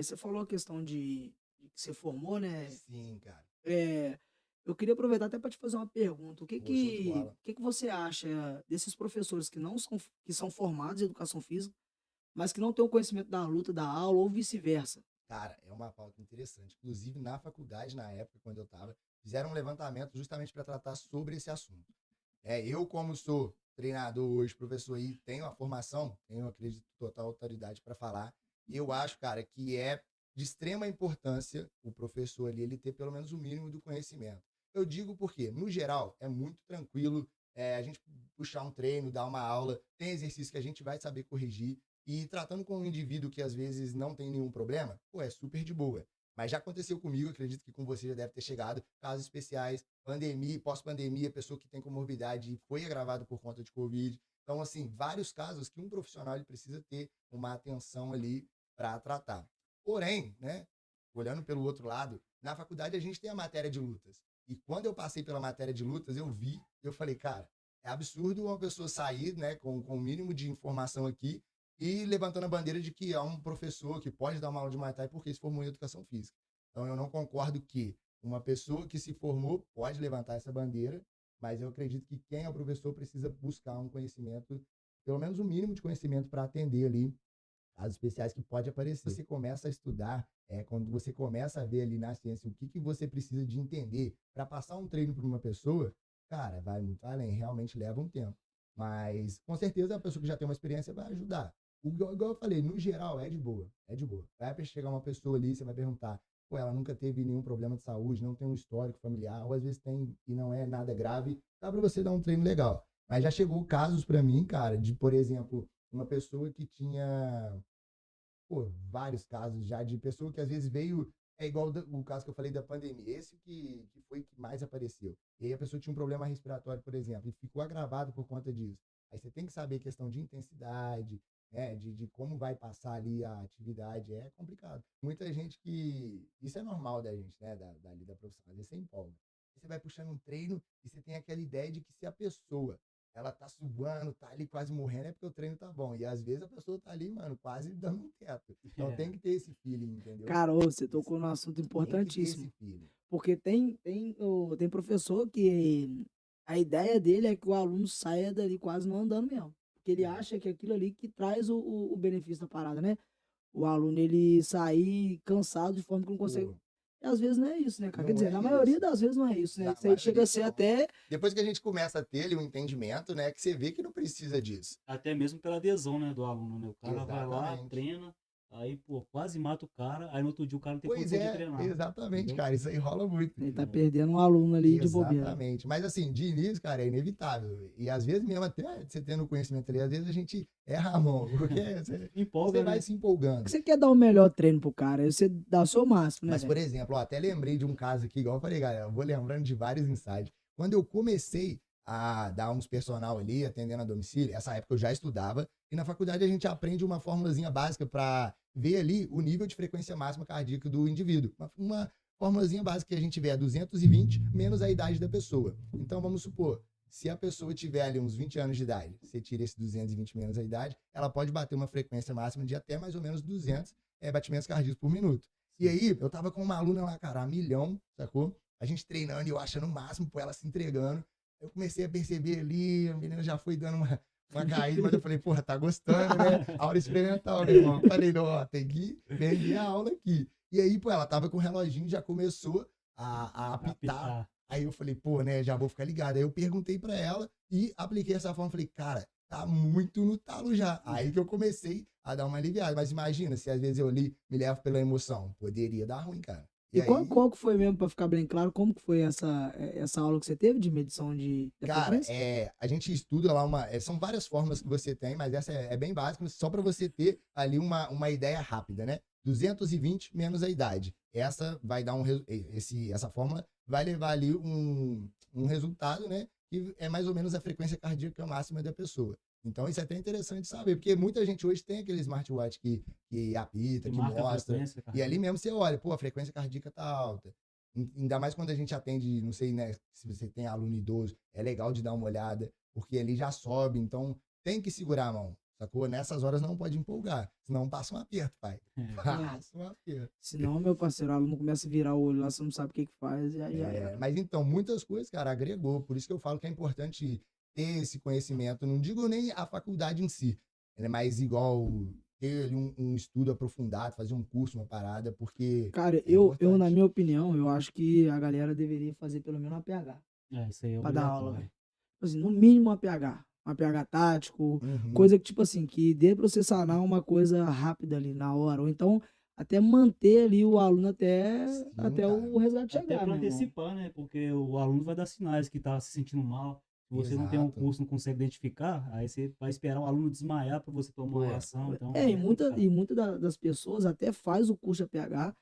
você falou a questão de que você formou, né? Sim, cara. É, eu queria aproveitar até para te fazer uma pergunta. Pô, show de bola. O que que você acha desses professores que não são, que são formados em educação física, mas que não têm o conhecimento da luta, da aula, ou vice-versa? Cara, é uma pauta interessante. Inclusive, na faculdade, na época, quando eu estava, fizeram um levantamento justamente para tratar sobre esse assunto. Eu, como sou treinador hoje, professor aí, tenho a formação, tenho, acredito, total autoridade para falar. Eu acho, cara, que é de extrema importância o professor ali, ele ter pelo menos o mínimo do conhecimento. Eu digo porque, no geral, é muito tranquilo a gente puxar um treino, dar uma aula, tem exercício que a gente vai saber corrigir, e tratando com um indivíduo que às vezes não tem nenhum problema, pô, é super de boa. Mas já aconteceu comigo, acredito que com você já deve ter chegado, casos especiais, pandemia, pós-pandemia, pessoa que tem comorbidade e foi agravado por conta de Covid. Então, assim, vários casos que um profissional ele precisa ter uma atenção ali para tratar. Porém, né, olhando pelo outro lado, na faculdade a gente tem a matéria de lutas. E quando eu passei pela matéria de lutas, eu vi, eu falei, cara, é absurdo uma pessoa sair, né, com o mínimo de informação aqui e levantando a bandeira de que é um professor que pode dar uma aula de Muay Thai porque se formou em educação física. Então, eu não concordo que uma pessoa que se formou pode levantar essa bandeira, mas eu acredito que quem é o professor precisa buscar um conhecimento, pelo menos um mínimo de conhecimento para atender ali as especiais que pode aparecer. Você começa a estudar, quando você começa a ver ali na ciência o que, que você precisa de entender para passar um treino para uma pessoa, cara, vai muito além, realmente leva um tempo. Mas, com certeza, a pessoa que já tem uma experiência vai ajudar. Igual eu falei, no geral, é de boa, é de boa. Vai chegar uma pessoa ali, você vai perguntar, pô, ela nunca teve nenhum problema de saúde, não tem um histórico familiar, ou às vezes tem e não é nada grave, dá para você dar um treino legal. Mas já chegou casos para mim, cara, de, por exemplo, uma pessoa que tinha, pô, vários casos já de pessoa que às vezes veio, é igual o caso que eu falei da pandemia, esse que foi que mais apareceu. E aí a pessoa tinha um problema respiratório, por exemplo, e ficou agravado por conta disso. Aí você tem que saber a questão de intensidade, né, de como vai passar ali a atividade, é complicado. Muita gente que, isso é normal da gente, né, dali da profissão, às vezes você empolga. Você vai puxando um treino e você tem aquela ideia de que se a pessoa ela tá suando, tá ali quase morrendo, é porque o treino tá bom. E às vezes a pessoa tá ali, mano, quase dando um teto. Então tem que ter esse feeling, entendeu? Cara, ô, você Isso, tocou num assunto tem que ter esse importantíssimo. feeling. Porque tem professor que a ideia dele é que o aluno saia dali quase não andando mesmo. Porque ele É. acha que aquilo ali que traz o benefício da parada, né? O aluno ele sair cansado de forma que não consegue. Pô, E às vezes não é isso, né, cara? Quer não dizer, é na maioria isso. das vezes não é isso, né? Na Isso aí chega a maioria, ser não. até. Depois que a gente começa a ter ali um entendimento, né, que você vê que não precisa disso. Até mesmo pela adesão, né, do aluno, né? O cara vai lá, Exatamente. treina, aí, pô, quase mata o cara, aí no outro dia o cara não tem Pois condição de é, treinar, exatamente, entendeu? cara. Isso aí rola muito. Ele tá É. perdendo um aluno ali de bobeira. Exatamente. Mas assim, de início, cara, é inevitável. E às vezes mesmo até você tendo conhecimento ali, às vezes a gente erra a mão, porque você Empolga, vai né? se empolgando. Você quer dar o melhor treino pro cara, aí você dá o seu máximo, né, Mas, por velho? exemplo, ó, até lembrei de um caso aqui, igual eu falei, galera, eu vou lembrando de vários insights. Quando eu comecei a dar uns personal ali, atendendo a domicílio, essa época eu já estudava, e na faculdade a gente aprende uma formulazinha básica para ver ali o nível de frequência máxima cardíaca do indivíduo. Uma formulazinha básica que a gente vê é 220 menos a idade da pessoa. Então, vamos supor, se a pessoa tiver ali uns 20 anos de idade, você tira esse 220 menos a idade, ela pode bater uma frequência máxima de até mais ou menos 200 batimentos cardíacos por minuto. E aí, eu tava com uma aluna lá, cara, a milhão, sacou? A gente treinando e eu achando o máximo, pô, ela se entregando. Eu comecei a perceber ali, a menina já foi dando uma caída, mas eu falei, porra, tá gostando, né? Aula experimental, meu irmão. Eu falei, não, ó, tem que vender a aula aqui. E aí, pô, ela tava com o reloginho, já começou a apitar. Apitar. Aí eu falei, pô, né, já vou ficar ligado. Aí eu perguntei pra ela e apliquei essa forma. Falei, cara, tá muito no talo já. Aí que eu comecei a dar uma aliviada. Mas imagina, se às vezes eu ali me levo pela emoção, poderia dar ruim, cara. E E aí, qual que foi mesmo, pra ficar bem claro, como que foi essa aula que você teve de medição da cara, frequência? a gente estuda lá são várias formas que você tem, mas essa é bem básica, só para você ter ali uma ideia rápida, né? 220 menos a idade. Essa vai dar essa fórmula vai levar ali um resultado, né? Que é mais ou menos a frequência cardíaca máxima da pessoa. Então, isso é até interessante saber, porque muita gente hoje tem aquele smartwatch que apita, Que que marca a mostra, frequência, e ali cardíaca. mesmo você olha, pô, a frequência cardíaca tá alta. Ainda mais quando a gente atende, não sei, né, se você tem aluno idoso, é legal de dar uma olhada, porque ali já sobe, então tem que segurar a mão, sacou? Nessas horas não pode empolgar, senão passa um aperto, pai. Passa um aperto. Senão, meu parceiro, o aluno começa a virar o olho lá, você não sabe o que que faz, e aí já era. Mas então, muitas coisas, cara, agregou. Por isso que eu falo que é importante ter esse conhecimento. Não digo nem a faculdade em si, mas igual ter ali um estudo aprofundado, fazer um curso, uma parada, porque Cara, é na importante. minha opinião, eu acho que a galera deveria fazer pelo menos uma PH Isso aí é pra dar aula, obrigatório. velho. Tipo assim, no mínimo uma PH. Uma PH tático, Uhum. coisa que, tipo assim, que dê pra você sanar uma coisa rápida ali na hora. Ou então, até manter ali o aluno até Sim, o resgate Até chegar, para meu irmão. antecipar, né? Porque o aluno vai dar sinais que tá se sentindo mal. Se você não tem um Exato. curso, não consegue identificar, aí você vai esperar o aluno desmaiar para você tomar uma Pô, reação. Então, E é complicado. muita das pessoas até faz o curso APH,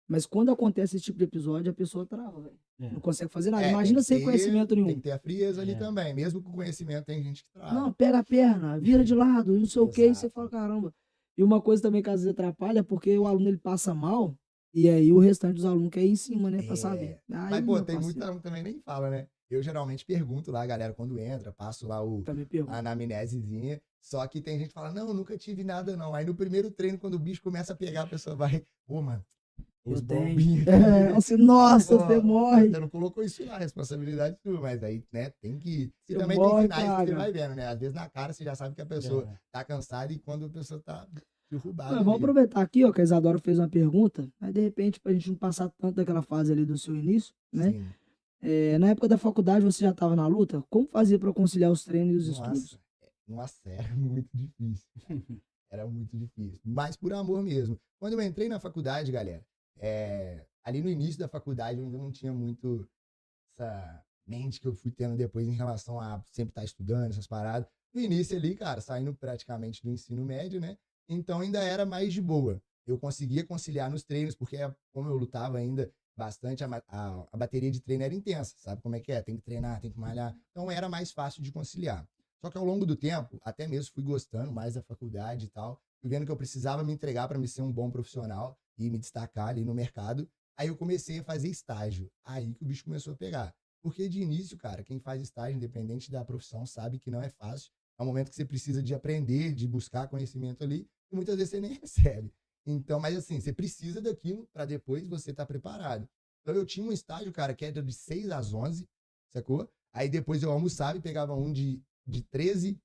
mas quando acontece esse tipo de episódio, a pessoa trava, velho. É. Não consegue fazer nada. tem Imagina que sem conhecimento tem nenhum. que ter a frieza ali É. também. Mesmo com conhecimento, tem gente que Não, trava. pega a perna, vira de lado, não sei o que, e você Exato. fala, caramba. E uma coisa também que às vezes atrapalha é porque o aluno ele passa mal, e aí o restante dos alunos quer ir em cima, né, pra saber. Aí, Mas, pô, meu tem parceiro, muita aluno também nem fala, né? Eu geralmente pergunto lá, a galera, quando entra, passo lá também a pergunta. anamnesezinha. Só que tem gente que fala, não, nunca tive nada, não. Aí no primeiro treino, quando o bicho começa a pegar, a pessoa vai, pô, mano, os Eu tenho. bombinhos. Assim, nossa, Pô, você morre. você não colocou isso lá, responsabilidade sua, mas aí, né, tem que. E Você também tem morre, sinais que você praga. vai vendo, né? Às vezes na cara você já sabe que a pessoa É. tá cansada e quando a pessoa tá derrubada. Vamos ali. aproveitar aqui, ó, que a Isadora fez uma pergunta, mas de repente, pra gente não passar tanto daquela fase ali do seu início, né? Sim. Na época da faculdade você já estava na luta? Como fazia para conciliar os treinos e os estudos? Nossa, era muito difícil. Era muito difícil. Mas por amor mesmo. Quando eu entrei na faculdade, galera, ali no início da faculdade eu ainda não tinha muito essa mente que eu fui tendo depois em relação a sempre estar estudando, essas paradas. No início ali, cara, saindo praticamente do ensino médio, né? Então ainda era mais de boa. Eu conseguia conciliar nos treinos, porque como eu lutava ainda bastante, a bateria de treino era intensa, sabe como é que é? Tem que treinar, tem que malhar. Então era mais fácil de conciliar. Só que ao longo do tempo, até mesmo fui gostando mais da faculdade e tal, fui vendo que eu precisava me entregar para me ser um bom profissional e me destacar ali no mercado. Aí eu comecei a fazer estágio. Aí que o bicho começou a pegar. Porque de início, cara, quem faz estágio, independente da profissão, sabe que não é fácil. É um momento que você precisa de aprender, de buscar conhecimento ali, e muitas vezes você nem recebe. Então, mas assim, você precisa daquilo para depois você estar preparado. Então eu tinha um estágio, cara, que era de 6 às 11, sacou? Aí depois eu almoçava e pegava um de 13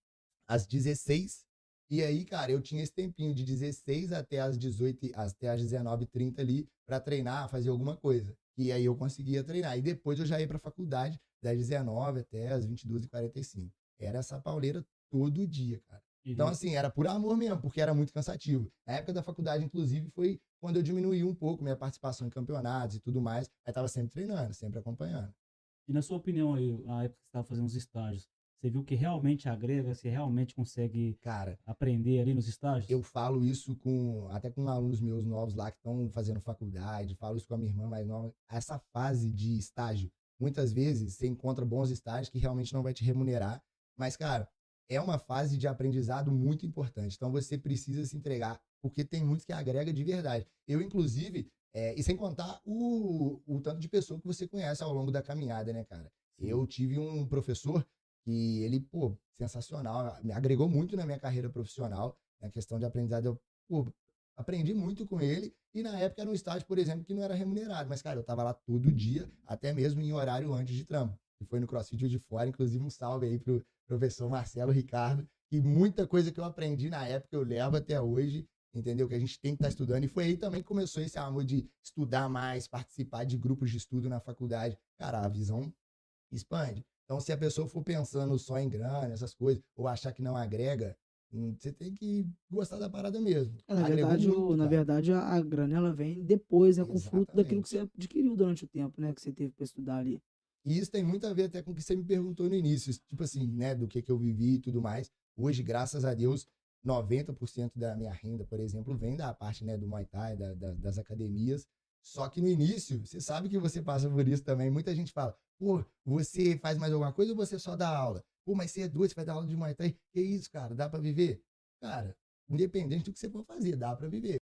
às 16. E aí, cara, eu tinha esse tempinho de 16 até as 18, até as 19h30 ali para treinar, fazer alguma coisa. E aí eu conseguia treinar. E depois eu já ia para a faculdade, das 19 até as 22h45. Era essa pauleira todo dia, cara. Então, assim, era por amor mesmo, porque era muito cansativo. Na época da faculdade, inclusive, foi quando eu diminuí um pouco minha participação em campeonatos e tudo mais. Aí tava sempre treinando, sempre acompanhando. E na sua opinião aí, na época que você estava fazendo os estágios, você viu que realmente agrega, você realmente consegue Cara, aprender ali nos estágios? eu falo isso até com alunos meus novos lá que estão fazendo faculdade, falo isso com a minha irmã mais nova. Essa fase de estágio, muitas vezes você encontra bons estágios que realmente não vai te remunerar, mas, cara, é uma fase de aprendizado muito importante. Então você precisa se entregar, porque tem muitos que agrega de verdade. Eu, inclusive, e sem contar o tanto de pessoa que você conhece ao longo da caminhada, né, cara? Sim. Eu tive um professor que ele, pô, sensacional, me agregou muito na minha carreira profissional, na questão de aprendizado. Eu, pô, aprendi muito com ele e na época era um estágio, por exemplo, que não era remunerado, mas, cara, eu tava lá todo dia, até mesmo em horário antes de trampo. E foi no CrossFit de Fora, inclusive um salve aí pro professor Marcelo Ricardo, que muita coisa que eu aprendi na época eu levo até hoje, entendeu? Que a gente tem que estar estudando. E foi aí também que começou esse amor de estudar mais, participar de grupos de estudo na faculdade. Cara, a visão expande. Então, se a pessoa for pensando só em grana, essas coisas, ou achar que não agrega, você tem que gostar da parada mesmo. Na Agregou verdade, muito, na cara. verdade a grana ela vem depois, né, com o fruto daquilo que Exatamente. você adquiriu durante o tempo, né, que você teve para estudar ali. E isso tem muito a ver até com o que você me perguntou no início, tipo assim, né, do que eu vivi e tudo mais. Hoje, graças a Deus, 90% da minha renda, por exemplo, vem da parte, né, do Muay Thai, das academias. Só que no início, você sabe que você passa por isso também. Muita gente fala, pô, você faz mais alguma coisa ou você só dá aula? Pô, mas você é doido, você vai dar aula de Muay Thai? Que isso, cara? Dá pra viver? Cara, independente do que você for fazer, dá pra viver.